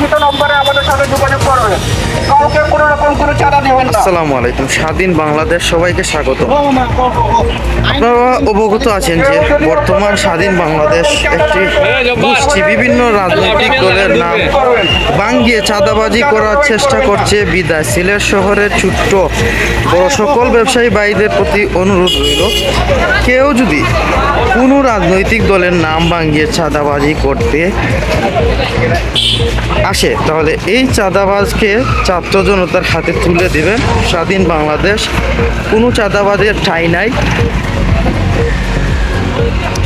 লিখিত নম্বরে আমাদের সাথে যোগাযোগ করবেন। কাউকে কোনো রকম কোনো চাঁদা দেবেন না। আসসালামু আলাইকুম, স্বাধীন বাংলাদেশ সবাইকে স্বাগত। আপনারা অবগত আছেন যে বর্তমান স্বাধীন বাংলাদেশ একটি গোষ্ঠী বিভিন্ন রাজনৈতিক দলের নাম ভাঙিয়ে চাঁদাবাজি করার চেষ্টা করছে। বিদায় সিলেট শহরের ছোট্ট বড় সকল ব্যবসায়ী ভাইদের প্রতি অনুরোধ রইল, কেউ যদি কোনো রাজনৈতিক দলের নাম ভাঙিয়ে চাঁদাবাজি করতে আসে তাহলে এই চাঁদাবাজকে ছাত্র জনতার হাতে তুলে দেবেন। স্বাধীন বাংলাদেশ কোনো চাঁদাবাজের ঠাঁই নাই।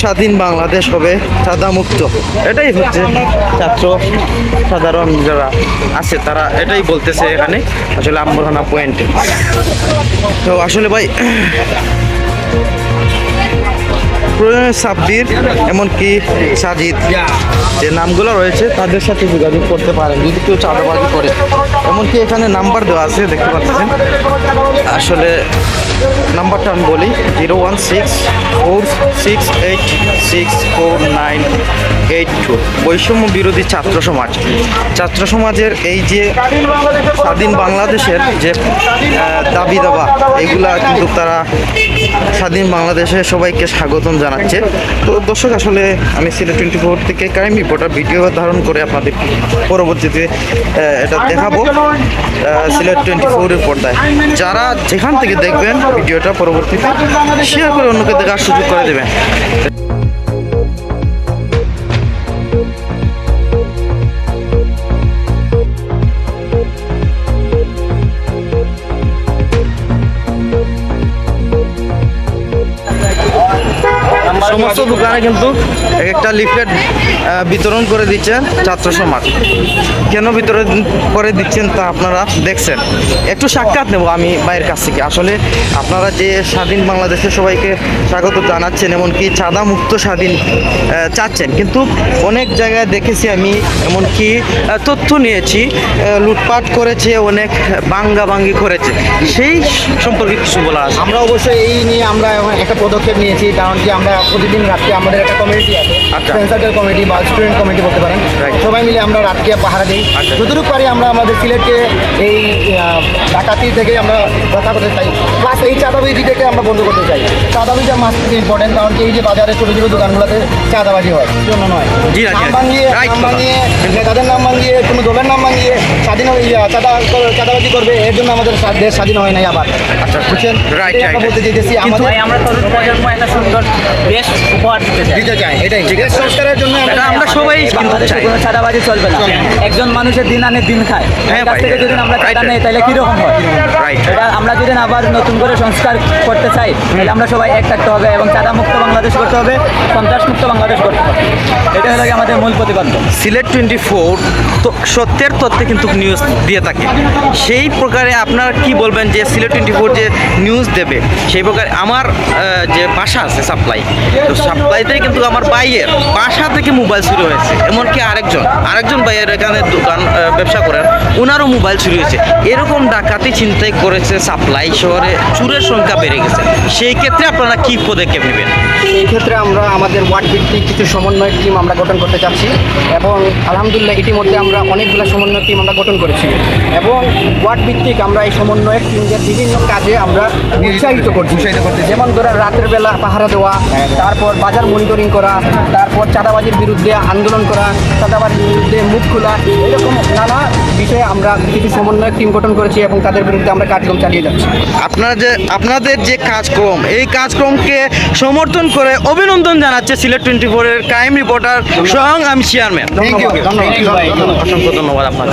স্বাধীন বাংলাদেশ হবে চাঁদামুক্ত, এটাই হচ্ছে ছাত্র সাধারণ যারা আছে তারা এটাই বলতেছে এখানে আসলে আমরানা পয়েন্টে। তো আসলে ভাই সাব্বির এমনকি সাজিদ যে নামগুলো রয়েছে তাদের সাথে যোগাযোগ করতে পারেন যদি কেউ চাঁদাবাজি করে। এমনকি এখানে নাম্বার দেওয়া আছে, দেখতে পাচ্ছেন। আসলে নাম্বারটা আমি বলি 01646864982। বৈষম্য বিরোধী ছাত্র সমাজ, ছাত্র সমাজের এই যে স্বাধীন বাংলাদেশের যে দাবি দাবা এগুলা কিন্তু তারা স্বাধীন বাংলাদেশে সবাইকে স্বাগতম জানাচ্ছে। তো দর্শক, আসলে আমি সিলেট 24 থেকে ক্রাইম রিপোর্টার ভিডিও ধারণ করে আপনাদের পরবর্তীতে এটা দেখাবো সিলেট 24 পর্দায়। যারা যেখান থেকে দেখবেন ভিডিওটা পরবর্তীতে শেয়ার করে অন্যকে দেখার সুযোগ করে দেবেন। সমস্ত দোকানে কিন্তু একটা লিফলেট বিতরণ করে দিচ্ছেন ছাত্র সমাজ। কেন বিতরণ করে দিচ্ছেন তা আপনারা দেখছেন। একটু সাক্ষাৎ নেব আমি ভাইয়ের কাছ থেকে। আসলে আপনারা যে স্বাধীন বাংলাদেশে সবাইকে স্বাগত জানাচ্ছেন, এমনকি চাঁদা মুক্ত স্বাধীন চাচ্ছেন, কিন্তু অনেক জায়গায় দেখেছি আমি, এমনকি তথ্য নিয়েছি লুটপাট করেছে, অনেক ভাঙ্গি করেছে। সেই সম্পর্কে কিছু বলা আছে? আমরা অবশ্যই এই নিয়ে আমরা একটা পদক্ষেপ নিয়েছি, কারণ কি আমরা প্রতিদিন রাত্রে আমাদের একটা কমিটি আছে, সেন্সার কমিটি বা স্টুডেন্ট কমিটি বলতে পারেন, সবাই মিলে আমরা রাতকে পাহারা দিই। যতটুকু পারি আমরা আমাদের সিলেটকে এই ডাকাতি থেকে আমরা রক্ষা করতে চাই, প্লাস এই চাঁদাবাজি থেকে আমরা বন্ধ করতে চাই। চাঁদাবাজিটা মাস্ট ইম্পর্টেন্ট, কারণ কি এই যে বাজারে ছোটো ছোটো দোকানগুলোতে চাঁদাবাজি হয়, জন্য নয়। নাম ভাঙিয়ে নেতাদের নাম ভাঙিয়ে কোনো দলের নাম ভাঙিয়ে চাঁদাবাজি করবে, এর জন্য আমাদের দেশ স্বাধীন হয় নাই আবার। আচ্ছা, বুঝছেন? বলতে চাইতেছি আমরা তরুণ প্রজন্ম একটা সুন্দর দেশ উপহার দিতে চাই, এটাই দেশ সংস্কারের জন্য আমরা সবাই বাংলাদেশে কোনো চাঁদাবাজি চলবে না। একজন মানুষের দিন আনে দিন খায়, এর কাছ থেকে যদি আমরা চাঁদা নেই তাহলে কীরকম হয়? এটা আমরা যদি আবার নতুন করে সংস্কার করতে চাই তাহলে আমরা সবাই এক থাকতে হবে এবং চাঁদা মুক্ত বাংলাদেশ করতে হবে, সন্ত্রাস মুক্ত বাংলাদেশ করতে হবে। এটা হলো আমাদের মূল প্রতিপাদ্য। সিলেট 24 তো সত্যের তথ্যে কিন্তু নিউজ দিয়ে থাকে। সেই প্রকারে আপনারা কি বলবেন যে সিলেট 24 যে নিউজ দেবে সেই প্রকারে আমার যে বাসা আছে সাপ্লাই, তো সাপ্লাইতে কিন্তু আমার ভাইয়ের বাসা থেকে মোবাইল চুরি হয়েছে। এমনকি আরেকজন ভাইয়ের এখানে দোকান ব্যবসা করেন, ওনারও মোবাইল চুরি হয়েছে। এরকম ডাকাতি চিন্তাই করেছে সাপ্লাই শহরে, চুরের সংখ্যা বেড়ে গেছে। সেই ক্ষেত্রে আপনারা কি পদক্ষেপ নেবেন? এই ক্ষেত্রে আমরা আমাদের ওয়ার্ড ভিত্তিক কিছু সমন্বয় টিম আমরা গঠন করতে চাচ্ছি এবং আলহামদুলিল্লাহ ইতিমধ্যে আমরা অনেকগুলো সমন্বয় টিম আমরা গঠন করেছি এবং ওয়ার্ড ভিত্তিক আমরা এই সমন্বয়ক টিমদের বিভিন্ন কাজে আমরা উৎসাহিত করছি। যেমন ধরেন রাতের বেলা পাহারা দেওয়া, তারপর বাজার মনিটরিং করা, তারপর চাঁদাবাজির বিরুদ্ধে আন্দোলন করা, চাঁদাবাজির বিরুদ্ধে মুখ খোলা, এরকম নানা বিষয়ে আমরা কিছু সমন্বয়ক টিম গঠন করেছি এবং তাদের বিরুদ্ধে আমরা কার্যক্রম চালিয়ে যাচ্ছি। আপনাদের যে কাজক্রম, এই কাজক্রমকে সমর্থন করে অভিনন্দন জানাচ্ছে সিলেট 24-এর ক্রাইম রিপোর্টার স্বয়ং আমি চেয়ারম্যান। ধন্যবাদ। অসংখ্য ধন্যবাদ আপনার।